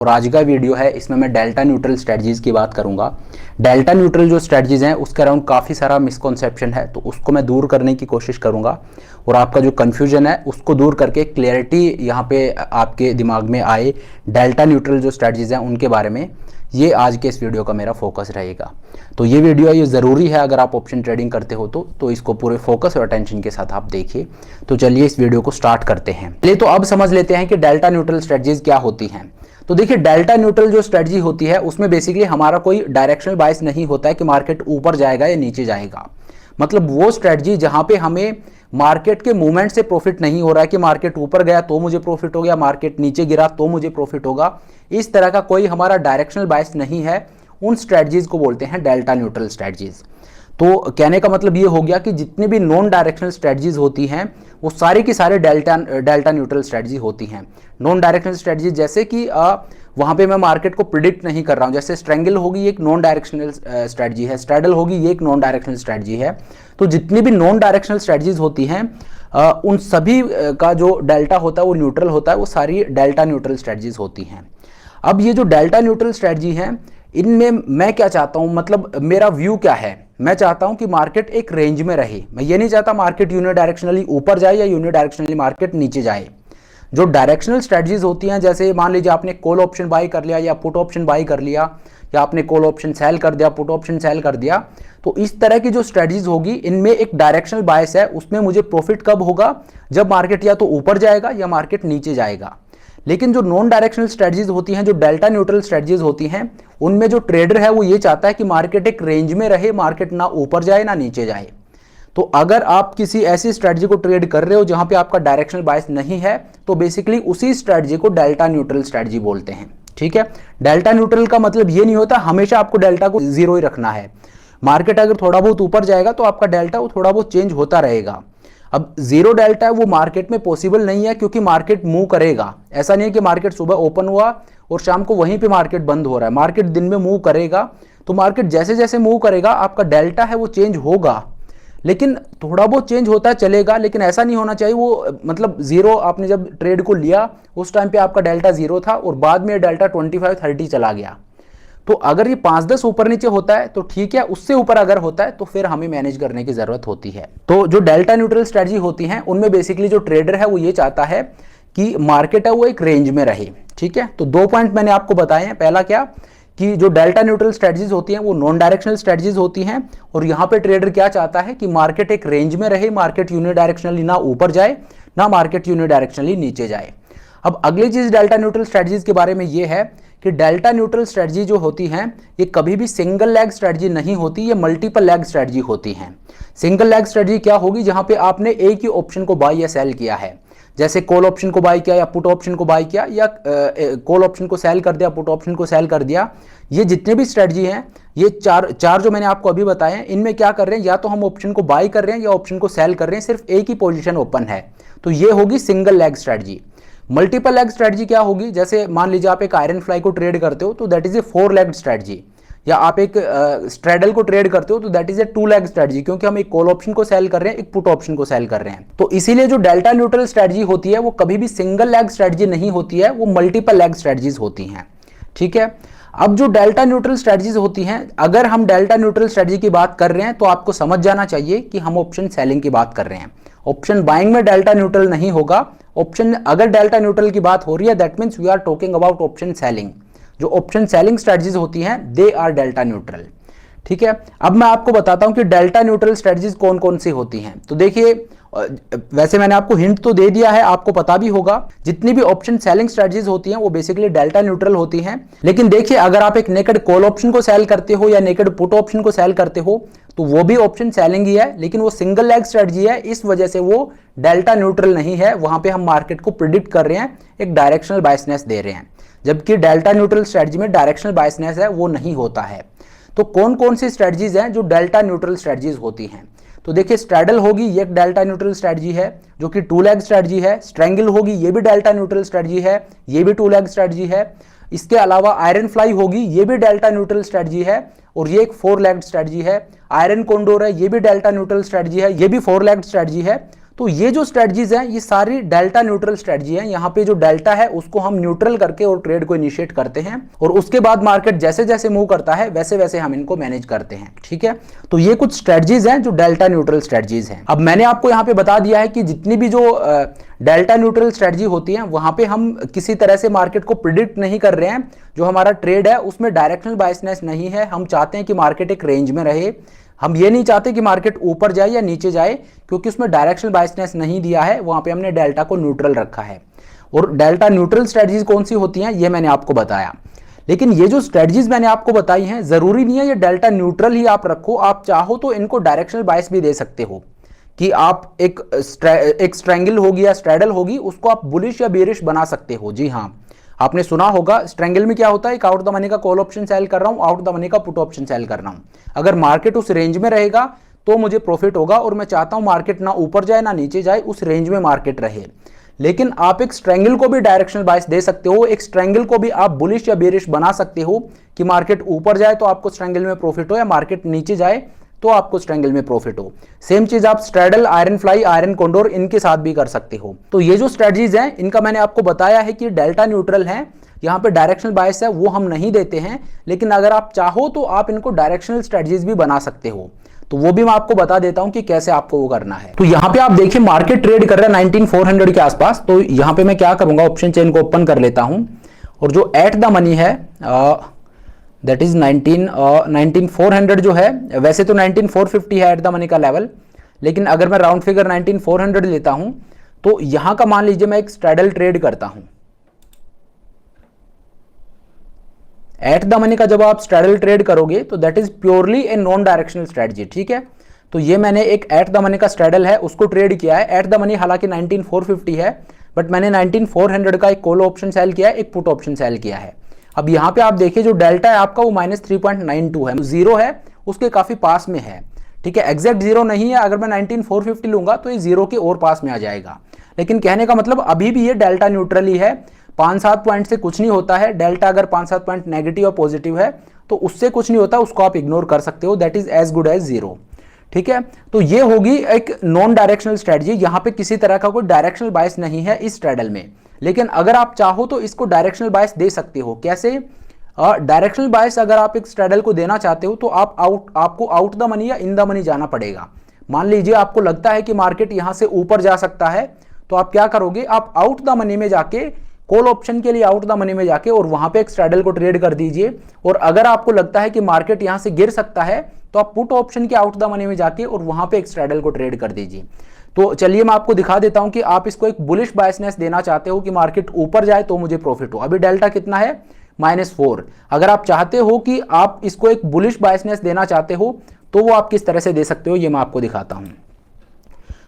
और आज का वीडियो है इसमें मैं डेल्टा न्यूट्रल स्ट्रेटजीज की बात करूंगा। डेल्टा न्यूट्रल जो स्ट्रेटजीज हैं उसके अराउंड काफ़ी सारा मिसकॉन्सेप्शन है, तो उसको मैं दूर करने की कोशिश करूंगा और आपका जो कन्फ्यूजन है उसको दूर करके क्लियरिटी यहाँ पे आपके दिमाग में आए डेल्टा न्यूट्रल जो स्ट्रेटजीज हैं उनके बारे में। ये आज के इस वीडियो का मेरा फोकस रहेगा। तो ये वीडियो है, ये ज़रूरी है अगर आप ऑप्शन ट्रेडिंग करते हो तो इसको पूरे फोकस और अटेंशन के साथ आप देखिए। तो चलिए इस वीडियो को स्टार्ट करते हैं। चलिए तो अब समझ लेते हैं कि डेल्टा न्यूट्रल स्ट्रेटजीज क्या होती हैं। तो देखिए डेल्टा न्यूट्रल जो स्ट्रेटजी होती है उसमें बेसिकली हमारा कोई डायरेक्शनल बायस नहीं होता है कि मार्केट ऊपर जाएगा या नीचे जाएगा। मतलब वो स्ट्रेटजी जहां पे हमें मार्केट के मूवमेंट से प्रॉफिट नहीं हो रहा है कि मार्केट ऊपर गया तो मुझे प्रॉफिट हो गया, मार्केट नीचे गिरा तो मुझे प्रॉफिट होगा, इस तरह का कोई हमारा डायरेक्शनल बायस नहीं है, उन स्ट्रेटजीज को बोलते हैं डेल्टा न्यूट्रल स्ट्रेटजीज। तो कहने का मतलब ये हो गया कि जितनी भी नॉन डायरेक्शनल स्ट्रेटजीज होती हैं वो सारी की सारे डेल्टा न्यूट्रल स्ट्रेटजी होती हैं। नॉन डायरेक्शनल स्ट्रेटजीज जैसे कि वहां पे मैं मार्केट को प्रिडिक्ट नहीं कर रहा हूं, जैसे स्ट्रेंगल होगी एक नॉन डायरेक्शनल स्ट्रेटजी है, स्ट्रैडल होगी ये एक नॉन डायरेक्शनल स्ट्रेटजी है। तो जितनी भी नॉन डायरेक्शनल स्ट्रेटजीज होती हैं उन सभी का जो डेल्टा होता है वो न्यूट्रल होता है, वो सारी डेल्टा न्यूट्रल स्ट्रेटजीज होती हैं। अब ये जो डेल्टा न्यूट्रल स्ट्रेटजी है इनमें मैं क्या चाहता हूं, मतलब मेरा व्यू क्या है, मैं चाहता हूं कि मार्केट एक रेंज में रहे। मैं ये नहीं चाहता मार्केट यूनिडायरेक्शनली ऊपर जाए या यूनिडायरेक्शनली मार्केट नीचे जाए। जो डायरेक्शनल स्ट्रेटजीज होती हैं, जैसे मान लीजिए आपने कॉल ऑप्शन बाई कर लिया या पुट ऑप्शन बाई कर लिया, या आपने कॉल ऑप्शन सेल कर दिया, पुट ऑप्शन सेल कर दिया, तो इस तरह की जो स्ट्रेटजीज होगी इनमें एक डायरेक्शनल बायस है। उसमें मुझे प्रॉफिट कब होगा, जब मार्केट या तो ऊपर जाएगा या मार्केट नीचे जाएगा। लेकिन जो नॉन डायरेक्शनल स्ट्रेटजीज होती हैं, जो डेल्टा न्यूट्रल स्ट्रेटजीज होती हैं, उनमें जो ट्रेडर है वो ये चाहता है कि मार्केट एक रेंज में रहे, मार्केट ना ऊपर जाए ना नीचे जाए। तो अगर आप किसी ऐसी स्ट्रेटजी को ट्रेड कर रहे हो जहां पे आपका डायरेक्शनल बायस नहीं है, तो बेसिकली उसी स्ट्रेटजी को डेल्टा न्यूट्रल स्ट्रेटजी बोलते हैं। ठीक है, डेल्टा न्यूट्रल का मतलब ये नहीं होता हमेशा आपको डेल्टा को जीरो ही रखना है। मार्केट अगर थोड़ा बहुत ऊपर जाएगा तो आपका डेल्टा वो थोड़ा बहुत चेंज होता रहेगा। अब जीरो डेल्टा है वो मार्केट में पॉसिबल नहीं है, क्योंकि मार्केट मूव करेगा। ऐसा नहीं है कि मार्केट सुबह ओपन हुआ और शाम को वहीं पे मार्केट बंद हो रहा है। मार्केट दिन में मूव करेगा, तो मार्केट जैसे जैसे मूव करेगा आपका डेल्टा है वो चेंज होगा, लेकिन थोड़ा बहुत चेंज होता चलेगा। लेकिन ऐसा नहीं होना चाहिए वो मतलब जीरो, आपने जब ट्रेड को लिया उस टाइम पे आपका डेल्टा जीरो था और बाद में डेल्टा 25-30 चला गया। तो अगर ये 5-10 ऊपर नीचे होता है तो ठीक है, उससे ऊपर अगर होता है तो फिर हमें मैनेज करने की जरूरत होती है। तो जो डेल्टा न्यूट्रल स्ट्रेटजी होती हैं उनमें बेसिकली जो ट्रेडर है वो ये चाहता है कि मार्केट है वो एक रेंज में रहे। ठीक है, तो 2 पॉइंट मैंने आपको बताए हैं। पहला क्या कि जो डेल्टा न्यूट्रल स्ट्रेटजीज होती हैं वो नॉन डायरेक्शनल स्ट्रेटजीज होती हैं, और यहाँ पे ट्रेडर क्या चाहता है कि मार्केट एक रेंज में रहे, मार्केट यूनिडायरेक्शनली ना ऊपर जाए ना मार्केट यूनिडायरेक्शनली नीचे जाए। अब अगली चीज डेल्टा न्यूट्रल स्ट्रेटजीज के बारे में ये है कि डेल्टा न्यूट्रल स्ट्रेटजी जो होती हैं ये कभी भी सिंगल लेग स्ट्रेटजी नहीं होती, ये मल्टीपल लेग स्ट्रेटजी होती हैं। सिंगल लेग स्ट्रेटजी क्या होगी, जहां पे आपने एक ही ऑप्शन को बाय या सेल किया है, जैसे कॉल ऑप्शन को बाय किया या पुट ऑप्शन को बाय किया, या कॉल ऑप्शन को सेल कर दिया, पुट ऑप्शन को सेल कर दिया। ये जितने भी स्ट्रेटजी हैं, ये चार जो मैंने आपको अभी बताए हैं, इनमें क्या कर रहे हैं, या तो हम ऑप्शन को बाय कर रहे हैं या ऑप्शन को सेल कर रहे हैं, सिर्फ एक ही पोजीशन ओपन है। तो ये होगी single leg strategy. Multiple leg strategy क्या होगी, जैसे मान लीजिए आप एक आयरन फ्लाई को ट्रेड करते हो तो that is a 4 leg strategy, या आप एक स्ट्रैडल को ट्रेड करते हो तो that is a 2 leg strategy, क्योंकि हम एक कॉल ऑप्शन को सेल कर रहे हैं, एक पुट ऑप्शन को सेल कर रहे हैं। तो इसीलिए जो डेल्टा न्यूट्रल स्ट्रेटजी होती है वो कभी भी सिंगल लेग स्ट्रेटजी नहीं होती है, वो मल्टीपल लेग स्ट्रेटजीज होती हैं। ठीक है, अब जो डेल्टा न्यूट्रल स्ट्रेटजीज होती हैं, अगर हम डेल्टा न्यूट्रल स्ट्रेटजी की बात कर रहे हैं तो आपको समझ जाना चाहिए कि हम ऑप्शन सेलिंग की बात कर रहे हैं। ऑप्शन बाइंग में डेल्टा न्यूट्रल नहीं होगा। ऑप्शन अगर डेल्टा न्यूट्रल की बात हो रही है that means we are talking about option selling. जो ऑप्शन सेलिंग स्ट्रेटजीज होती हैं दे आर डेल्टा न्यूट्रल। ठीक है, अब मैं आपको बताता हूं कि डेल्टा न्यूट्रल स्ट्रेटजीज कौन कौन सी होती हैं। तो देखिए, वैसे मैंने आपको हिंट तो दे दिया है, आपको पता भी होगा, जितनी भी ऑप्शन सेलिंग स्ट्रेटजीज होती हैं वो बेसिकली डेल्टा न्यूट्रल होती हैं। लेकिन देखिए, अगर आप एक नेकेड कॉल ऑप्शन को सेल करते हो या नेकेड पुट ऑप्शन को सेल करते हो तो वो भी ऑप्शन सेलिंग ही है, लेकिन वो सिंगल लेग स्ट्रेटजी है, इस वजह से वो डेल्टा न्यूट्रल नहीं है। वहां पे हम मार्केट को प्रिडिक्ट कर रहे हैं, एक डायरेक्शनल बायसनेस दे रहे हैं, जबकि डेल्टा न्यूट्रल स्ट्रेटजी में डायरेक्शनल बायसनेस है वो नहीं होता है। तो कौन कौन सी स्ट्रेटजीज हैं जो डेल्टा न्यूट्रल स्ट्रेटजीज होती हैं, तो देखिए स्ट्रैडल होगी, ये एक डेल्टा न्यूट्रल स्ट्रेटजी है जो कि 2 लेग स्ट्रेटजी है। स्ट्रेंगल होगी, ये भी डेल्टा न्यूट्रल स्ट्रेटजी है, ये भी 2 लेग स्ट्रेटजी है। इसके अलावा आयरन फ्लाई होगी, ये भी डेल्टा न्यूट्रल स्ट्रेटजी है और ये एक 4 लेग स्ट्रेटजी है। आयरन कोंडोर है, ये भी डेल्टा न्यूट्रल स्ट्रेटजी है, ये भी 4 लेग स्ट्रेटजी है। तो ये जो स्ट्रेटजीज हैं ये सारी डेल्टा न्यूट्रल स्ट्रेटजी है। यहाँ पे जो डेल्टा है उसको हम न्यूट्रल करके और ट्रेड को इनिशिएट करते हैं और उसके बाद मार्केट जैसे जैसे मूव करता है वैसे वैसे हम इनको मैनेज करते हैं। ठीक है, तो ये कुछ स्ट्रेटजीज हैं जो डेल्टा न्यूट्रल स्ट्रेटजीज हैं। अब मैंने आपको यहाँ पे बता दिया है कि जितनी भी जो डेल्टा न्यूट्रल स्ट्रेटजी होती है वहां पे हम किसी तरह से मार्केट को प्रिडिक्ट नहीं कर रहे हैं। जो हमारा ट्रेड है उसमें डायरेक्शनल बायसनेस नहीं है। हम चाहते हैं कि मार्केट एक रेंज में रहे। हम ये नहीं चाहते कि मार्केट ऊपर जाए या नीचे जाए, क्योंकि उसमें डायरेक्शनल बायसनेस नहीं दिया है। वहां पे हमने डेल्टा को न्यूट्रल रखा है। और डेल्टा न्यूट्रल स्ट्रेटजीज कौन सी होती हैं ये मैंने आपको बताया। लेकिन ये जो स्ट्रेटजीज मैंने आपको बताई हैं जरूरी नहीं है ये डेल्टा न्यूट्रल ही आप रखो। आप चाहो तो इनको डायरेक्शनल बायस भी दे सकते हो कि आप एक स्ट्रैंगल होगी या स्ट्रैडल होगी उसको आप बुलिश या बेरिश बना सकते हो। जी हाँ, आपने सुना होगा स्ट्रैंगल में क्या होता है, एक आउट द मनी का कॉल ऑप्शन सेल कर रहा हूं, आउट द मनी का पुट ऑप्शन सेल कर रहा हूं। अगर मार्केट उस रेंज में रहेगा तो मुझे प्रॉफिट होगा और मैं चाहता हूं मार्केट ना ऊपर जाए ना नीचे जाए, उस रेंज में मार्केट रहे। लेकिन आप एक स्ट्रैंगल को भी डायरेक्शनल बायस दे सकते हो, एक स्ट्रैंगल को भी आप बुलिश या बेरिश बना सकते हो कि मार्केट ऊपर जाए तो आपको स्ट्रैंगल में प्रॉफिट हो या मार्केट नीचे जाए तो आपको स्ट्रैंगल में प्रॉफिट हो। सेम चीज आप straddle, iron fly, iron Condor इनके साथ भी कर सकते हो। तो ये जो स्ट्रेटजीज हैं इनका मैंने आपको बताया है कि डेल्टा न्यूट्रल है। यहाँ पे डायरेक्शनल बायस है वो हम नहीं देते हैं, लेकिन अगर आप चाहो तो आप इनको डायरेक्शनल स्ट्रेटजीज भी बना सकते हो। तो वो भी मैं आपको बता देता हूं कि कैसे आपको वो करना है। तो यहाँ पे आप देखिए मार्केट ट्रेड कर रहा है 19400 के आसपास। तो यहाँ पे मैं क्या करूंगा, ऑप्शन चेन को ओपन कर लेता हूं और जो एट द मनी है दैट इज 19400 जो है, वैसे तो 19450 है एट द मनी का लेवल, लेकिन अगर मैं राउंड फिगर 19400 लेता हूं तो यहां का मान लीजिए मैं एक स्ट्रैडल ट्रेड करता हूं। एट द मनी का जब आप स्ट्रैडल ट्रेड करोगे तो that is purely a non directional strategy. ठीक है, तो ये मैंने एक एट द मनी का स्ट्रैडल है उसको ट्रेड किया है। एट द मनी हालांकि 19450 है, बट मैंने 19400 का एक कॉल ऑप्शन सेल किया है, एक पुट ऑप्शन सेल किया है। अब यहाँ पे आप देखिए जो डेल्टा है आपका वो -3.92 है, जीरो है, उसके काफी पास में है। ठीक है, एग्जैक्ट जीरो नहीं है। अगर मैं 19450 लूंगा तो ये जीरो के और पास में आ जाएगा। लेकिन कहने का मतलब अभी भी ये डेल्टा न्यूट्रल ही है। 5-7 पॉइंट से कुछ नहीं होता है। डेल्टा अगर 5-7 पॉइंट नेगेटिव और पॉजिटिव है तो उससे कुछ नहीं होता, उसको आप इग्नोर कर सकते हो। That is as good as zero. ठीक है, तो ये होगी एक नॉन डायरेक्शनल स्ट्रेटजी। यहाँ पे किसी तरह का कोई डायरेक्शनल बायस नहीं है इस स्ट्रैडल में। लेकिन अगर आप चाहो तो इसको डायरेक्शनल बायस दे सकते हो। कैसे? डायरेक्शनल बायस अगर आप एक स्ट्रैडल को देना चाहते हो तो आपको आउट द मनी या इन द मनी जाना पड़ेगा। मान लीजिए आपको लगता है कि मार्केट यहां से ऊपर जा सकता है, तो आप क्या करोगे, आप आउट द मनी में जाके कॉल ऑप्शन के लिए आउट द मनी में जाके और वहां पे एक स्ट्रैडल को ट्रेड कर दीजिए। और अगर आपको लगता है कि मार्केट यहां से गिर सकता है तो आप पुट ऑप्शन के आउट द मनी में जाके और वहां पे एक स्ट्रैडल को ट्रेड कर दीजिए। तो चलिए मैं आपको दिखा देता हूं कि आप इसको एक बुलिश बायसनेस देना चाहते हो कि मार्केट ऊपर जाए तो मुझे प्रॉफिट हो। अभी डेल्टा कितना है, -4। अगर आप चाहते हो कि आप इसको एक बुलिश बायसनेस देना चाहते हो तो वो आप किस तरह से दे सकते हो ये मैं आपको दिखाता हूं।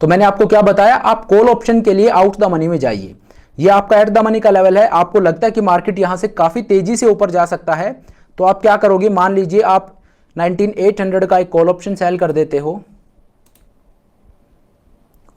तो मैंने आपको क्या बताया, आप कॉल ऑप्शन के लिए आउट द मनी में जाइए। ये आपका एट द मनी का लेवल है। आपको लगता है कि मार्केट यहां से काफी तेजी से ऊपर जा सकता है, तो आप क्या करोगे, मान लीजिए आप 19800 का एक कॉल ऑप्शन सेल कर देते हो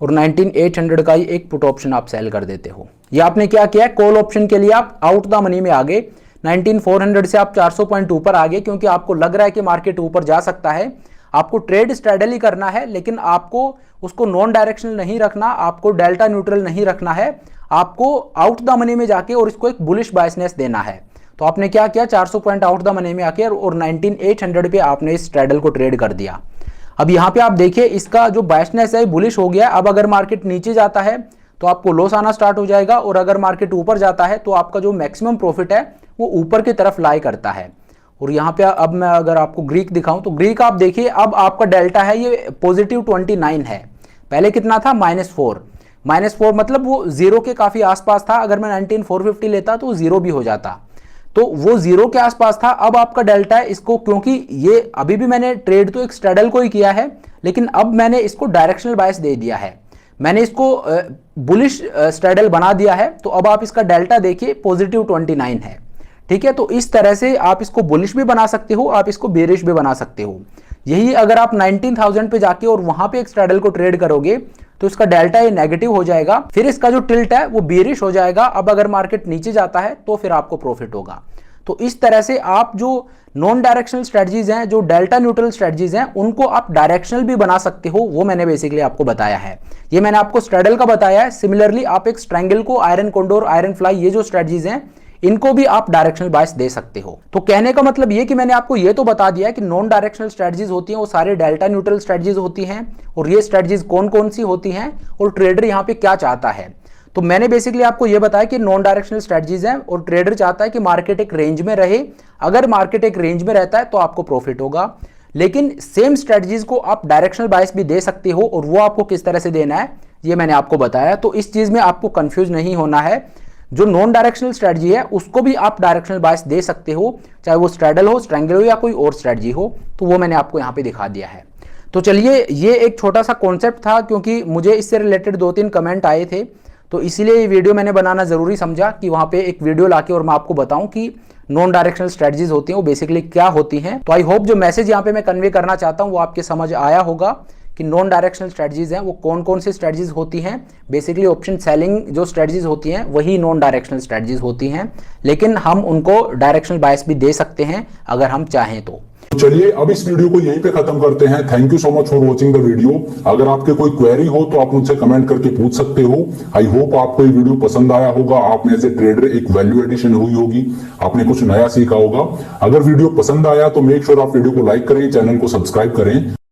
और 19800 का ही एक पुट ऑप्शन आप सेल कर देते हो। ये आपने क्या किया, कॉल ऑप्शन के लिए आप आउट द मनी में आ गए। 19400 से आप 400 पॉइंट ऊपर आ गए, क्योंकि आपको लग रहा है कि मार्केट ऊपर जा सकता है। आपको ट्रेड स्ट्रैडल ही करना है, लेकिन आपको उसको नॉन डायरेक्शनल नहीं रखना, आपको डेल्टा न्यूट्रल नहीं रखना है। आपको आउट द मनी में जाके और इसको एक बुलिश बायसनेस देना है। तो आपने क्या किया, 400 पॉइंट आउट द मनी में आके और 19800 पे आपने इस स्ट्रैडल को ट्रेड कर दिया। अब यहाँ पे आप देखिए इसका जो बायसनेस है बुलिश हो गया। अब अगर मार्केट नीचे जाता है तो आपको लॉस आना स्टार्ट हो जाएगा, और अगर मार्केट ऊपर जाता है तो आपका जो मैक्सिमम प्रॉफिट है वो ऊपर की तरफ लाई करता है। और यहाँ पे अब मैं अगर आपको ग्रीक दिखाऊं तो ग्रीक आप देखिए, अब आपका डेल्टा है ये +29 है। पहले कितना था, -4। -4 मतलब वो जीरो के काफी आसपास था। अगर मैं 19450 लेता तो जीरो भी हो जाता, तो वो जीरो के आसपास था। अब आपका डेल्टा है इसको, क्योंकि ये अभी भी मैंने ट्रेड तो एक स्ट्रैडल को ही किया है, लेकिन अब मैंने इसको डायरेक्शनल बायस दे दिया है। मैंने इसको बुलिश स्ट्रैडल बना दिया है। तो अब आप इसका डेल्टा देखिए +29 है। ठीक है, तो इस तरह से आप इसको बुलिश भी बना सकते हो, आप इसको बेरिश भी बना सकते हो। यही अगर आप 19000 पे जाके और वहां पे एक स्ट्रैडल को ट्रेड करोगे तो इसका डेल्टा ये नेगेटिव हो जाएगा, फिर इसका जो टिल्ट है वो बेरिश हो जाएगा। अब अगर मार्केट नीचे जाता है तो फिर आपको प्रॉफिट होगा। तो इस तरह से आप जो नॉन डायरेक्शनल स्ट्रेटजीज हैं, जो डेल्टा न्यूट्रल स्ट्रेटजीज हैं, उनको आप डायरेक्शनल भी बना सकते हो, वो मैंने बेसिकली आपको बताया है। ये मैंने आपको स्ट्रेडल का बताया है। सिमिलरली आप एक स्ट्रैंगल को, आयरन कोंडोर, आयरन फ्लाई, ये जो स्ट्रेटजीज हैं इनको भी आप डायरेक्शनल बायस दे सकते हो। तो कहने का मतलब ये कि मैंने आपको ये तो बता दिया है कि नॉन डायरेक्शनल स्ट्रेटजीज होती हैं वो सारे डेल्टा न्यूट्रल स्ट्रेटजीज होती हैं, और ये स्ट्रेटजीज कौन कौन सी होती हैं और ट्रेडर यहाँ पे क्या चाहता है। तो मैंने बेसिकली आपको ये बताया कि नॉन डायरेक्शनल स्ट्रेटजीज हैं और ट्रेडर चाहता है कि मार्केट एक रेंज में रहे। अगर मार्केट एक रेंज में रहता है तो आपको प्रॉफिट होगा, लेकिन सेम स्ट्रेटजीज को आप डायरेक्शनल बायस भी दे सकते हो, और वो आपको किस तरह से देना है ये मैंने आपको बताया। तो इस चीज में आपको कंफ्यूज नहीं होना है। जो नॉन डायरेक्शनल स्ट्रेटजी है उसको भी आप डायरेक्शनल बायस दे सकते हो, चाहे वो स्ट्रेडल हो, स्ट्रैंगल हो या कोई और स्ट्रेटजी हो। तो वो मैंने आपको यहाँ पे दिखा दिया है। तो चलिए, ये एक छोटा सा कॉन्सेप्ट था क्योंकि मुझे इससे रिलेटेड 2-3 कमेंट आए थे, तो इसीलिए ये वीडियो मैंने बनाना जरूरी समझा कि वहाँ पे एक वीडियो लाके और मैं आपको बताऊं कि नॉन डायरेक्शनल स्ट्रेटजीज होती हैं वो बेसिकली क्या होती हैं। तो आई होप जो मैसेज यहाँ पे मैं कन्वे करना चाहता हूँ वो आपके समझ आया होगा कि नॉन डायरेक्शनल स्ट्रेटजीज हैं वो कौन कौन सी स्ट्रेटजीज होती हैं। बेसिकली ऑप्शन सेलिंग जो स्ट्रेटजीज होती हैं वही नॉन डायरेक्शनल स्ट्रेटजीज होती हैं, लेकिन हम उनको डायरेक्शनल बायस भी दे सकते हैं अगर हम चाहें तो। चलिए अब इस वीडियो को यहीं पे खत्म करते हैं। Thank you so much for watching the video. अगर आपके कोई क्वेरी हो तो आप मुझसे कमेंट करके पूछ सकते हो। आई होप आपको ये वीडियो पसंद आया होगा, आप में से ट्रेडर एक वैल्यू एडिशन हुई होगी, आपने कुछ नया सीखा होगा। अगर वीडियो पसंद आया तो मेक श्योर आप वीडियो को लाइक करें, चैनल को सब्सक्राइब करें।